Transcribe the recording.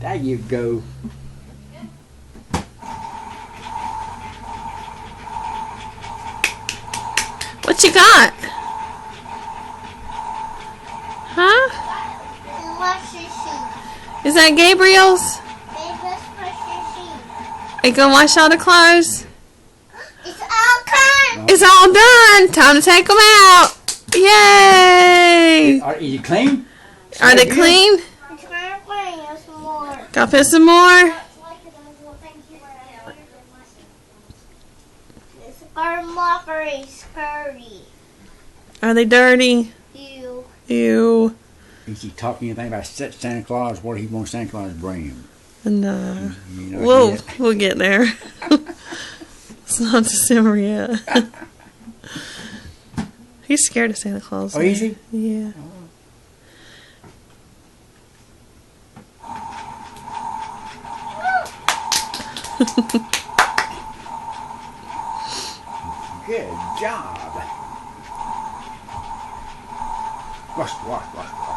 There you go. What you got? Huh? Is that Gabriels? Are you gonna wash all the clothes? It's all done. It's all done. Time to take them out. Yay! Is it clean? Are they clean? It's gonna bring us more. Gotta put some more. It's our mockery scurry. Are they dirty? You. Ew. Is he talking anything about Santa Claus? What he wants Santa Claus to bring him? No. You know We'll get there. It's not December yet. He's scared of Santa Claus. Oh, is he? Yeah. Good job. Wash.